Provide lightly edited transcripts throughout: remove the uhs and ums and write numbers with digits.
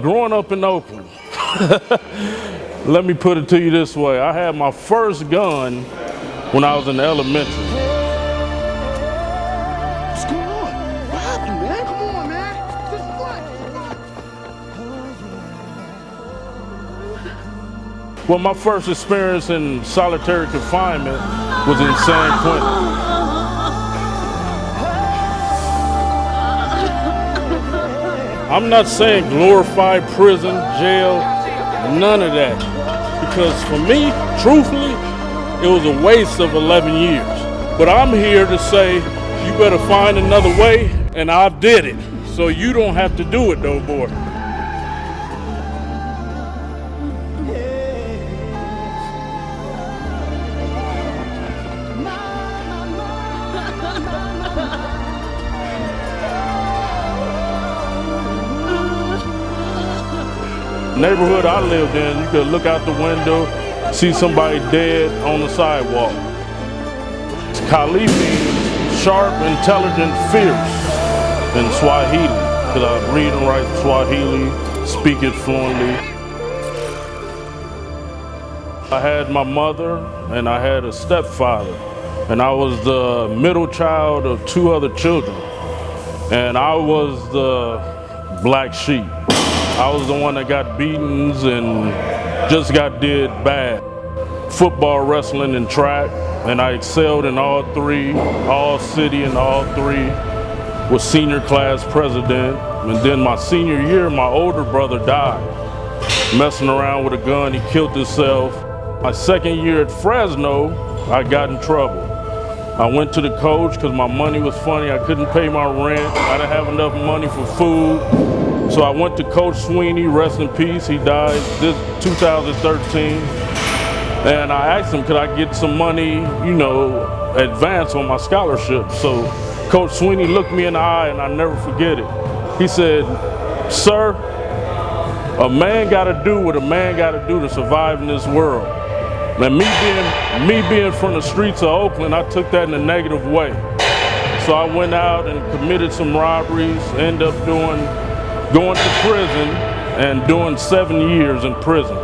growing up in Oakland, let me put it to you this way. I had my first gun when I was in elementary. What's going on? What happened, man? Come on, man. Just what? Well, my first experience in solitary confinement was in San Quentin. I'm not saying glorified prison, jail, none of that. Because for me, truthfully, it was a waste of 11 years. But I'm here to say, you better find another way, and I did it. So you don't have to do it no more. Neighborhood I lived in, you could look out the window, see somebody dead on the sidewalk. Kali means sharp, intelligent, fierce in Swahili, because I read and write Swahili, speak it fluently. I had my mother and I had a stepfather, and I was the middle child of 2 other children, and I was the black sheep. I was the one that got beatings and just got did bad. Football, wrestling, and track, and I excelled in all 3, all city and all 3, was senior class president. And then my senior year, my older brother died. Messing around with a gun, he killed himself. My second year at Fresno, I got in trouble. I went to the coach because my money was funny. I couldn't pay my rent. I didn't have enough money for food. So I went to Coach Sweeney, rest in peace. He died this 2013. And I asked him, could I get some money, you know, advance on my scholarship? So Coach Sweeney looked me in the eye, and I never forget it. He said, sir, a man gotta do what a man gotta do to survive in this world. And me being from the streets of Oakland, I took that in a negative way. So I went out and committed some robberies, ended up going to prison and doing 7 years in prison.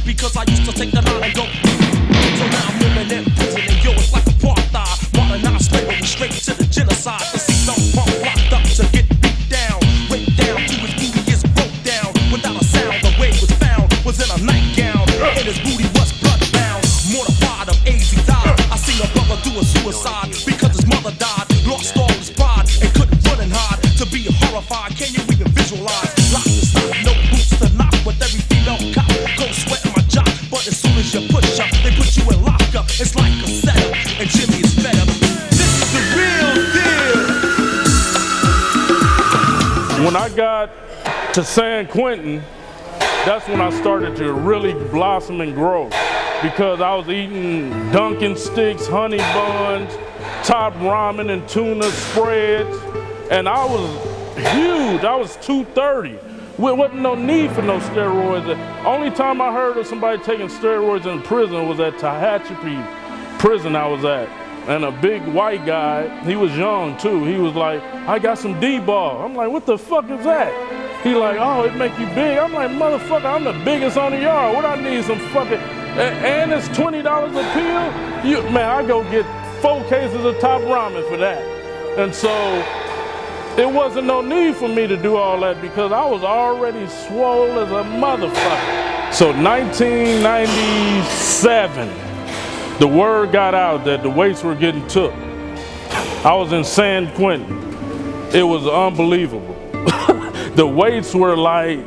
Because I used to take the line and go. So now I'm living in prison, and yo, it's like apartheid. Modernized slavery straight to the genocide. The seatbelt pump locked up to get beat down. Raped down to his booty is broke down. Without a sound, the way was found was in a nightgown. And his booty was bloodbound. Mortified of AIDS, he died. I seen a brother do a suicide because his mother died. Lost all his pride and couldn't run and hide. To be horrified, can you even visualize? Lock to stop, no boots to knock with every female cop. Go sweat. But as soon as you push up, they put you in lockup. It's like a setup, and Jimmy is fed up. This is the real deal. When I got to San Quentin, that's when I started to really blossom and grow, because I was eating Dunkin' sticks, honey buns, top ramen and tuna spreads, and I was huge. I was 230. There wasn't no need for no steroids. The only time I heard of somebody taking steroids in prison was at Tehachapi prison I was at. And a big white guy, he was young too, he was like, I got some D-ball. I'm like, what the fuck is that? He like, oh, it make you big. I'm like, motherfucker, I'm the biggest on the yard. What I need some fucking, and it's $20 a pill? Man, I go get 4 cases of top ramen for that. And so, it wasn't no need for me to do all that because I was already swole as a motherfucker. So 1997, the word got out that the weights were getting took. I was in San Quentin. It was unbelievable. The weights were like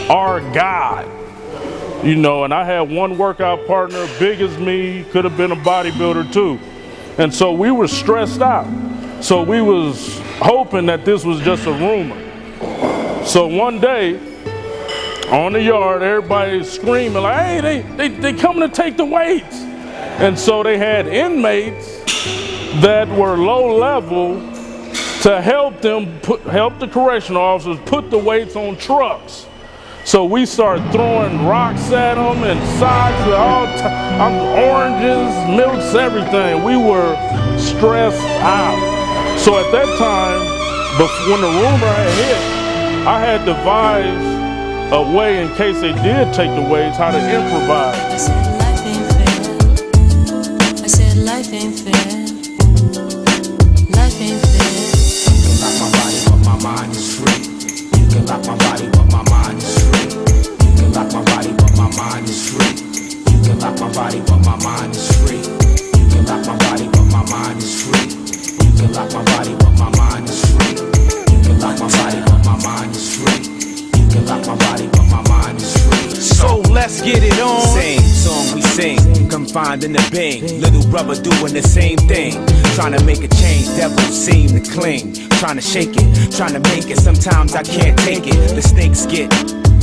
our God, you know, and I had one workout partner, big as me, could have been a bodybuilder too. And so we were stressed out. So we was hoping that this was just a rumor. So one day, on the yard, everybody screaming like, hey, they coming to take the weights. And so they had inmates that were low level to help them help the correctional officers put the weights on trucks. So we started throwing rocks at them and socks and oranges, milks, everything. We were stressed out. So at that time, when the rumor had hit, I had devised a way in case they did take the weights, how to improvise. I said life ain't fair. I said life ain't fair. Life ain't fair. You can lock my body, but my mind is free. You can lock my body, but my mind is free. You can lock my body, but my mind is free. You can lock my body, but my mind is free. You can lock my body, but my mind is free. You can lock my body, but my mind is free. You can lock my body, but my mind is free. You can lock my body, but my mind is free. So let's get it on. Same song we sing, confined in the bing. Little brother doing the same thing. Trying to make a change, devils seem to cling. Trying to shake it, trying to make it. Sometimes I can't take it. The snakes get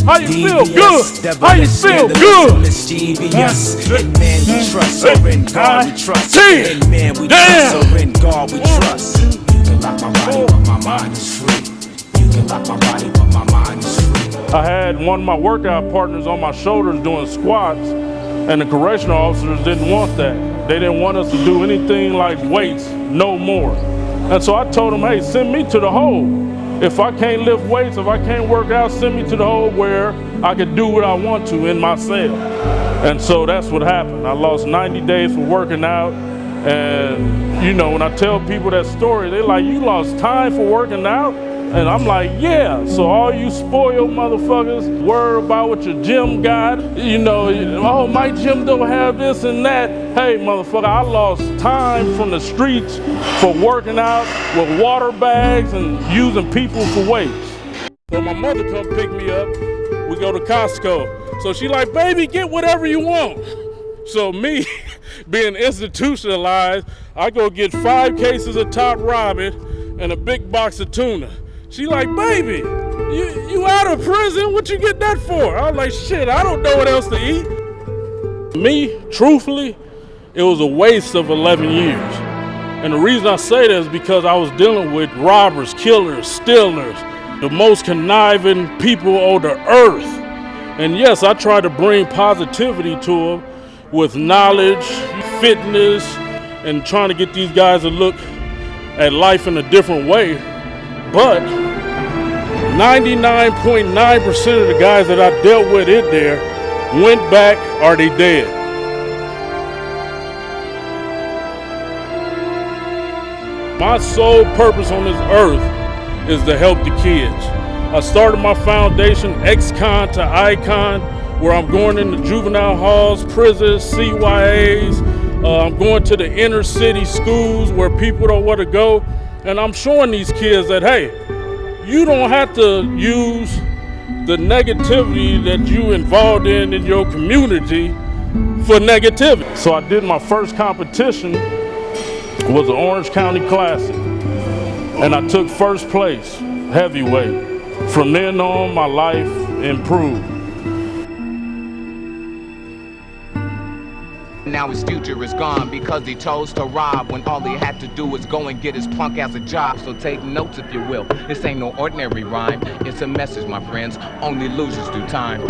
How you feel? devious. Good. How you feel? Good. Mischievous. In man we trust, or in God we trust. See. In man we trust, or in God we trust. You can lock my body, but my mind is free. You can lock my body, but my mind is free. I had one of my workout partners on my shoulders doing squats, and the correctional officers didn't want that. They didn't want us to do anything like weights, no more. And so I told them, hey, send me to the hole. If I can't lift weights, if I can't work out, send me to the hole where I can do what I want to in my cell. And so that's what happened. I lost 90 days for working out. And, you know, when I tell people that story, they're like, you lost time for working out? And I'm like, yeah. So all you spoiled motherfuckers worry about what your gym got. You know, oh, my gym don't have this and that. Hey, motherfucker, I lost time from the streets for working out with water bags and using people for weights. So my mother come pick me up. We go to Costco. So she like, baby, get whatever you want. So me, being institutionalized, I go get 5 cases of Top Ramen and a big box of tuna. She like, baby, you out of prison? What you get that for? I was like, shit, I don't know what else to eat. Me, truthfully, it was a waste of 11 years. And the reason I say that is because I was dealing with robbers, killers, stealers, the most conniving people on the earth. And yes, I tried to bring positivity to them with knowledge, fitness, and trying to get these guys to look at life in a different way. But 99.9% of the guys that I dealt with in there went back or they dead. My sole purpose on this earth is to help the kids. I started my foundation, Ex-Con to Icon, where I'm going into juvenile halls, prisons, CYAs. I'm going to the inner city schools where people don't want to go. And I'm showing these kids that, hey, you don't have to use the negativity that you involved in your community for negativity. So I did my first competition, was the Orange County Classic. And I took first place, heavyweight. From then on, my life improved. Now his future is gone because he chose to rob when all he had to do was go and get his punk ass a job. So take notes if you will. This ain't no ordinary rhyme. It's a message, my friends. Only losers do time.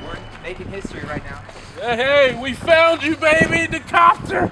We're making history right now. Hey, we found you, baby, the copter.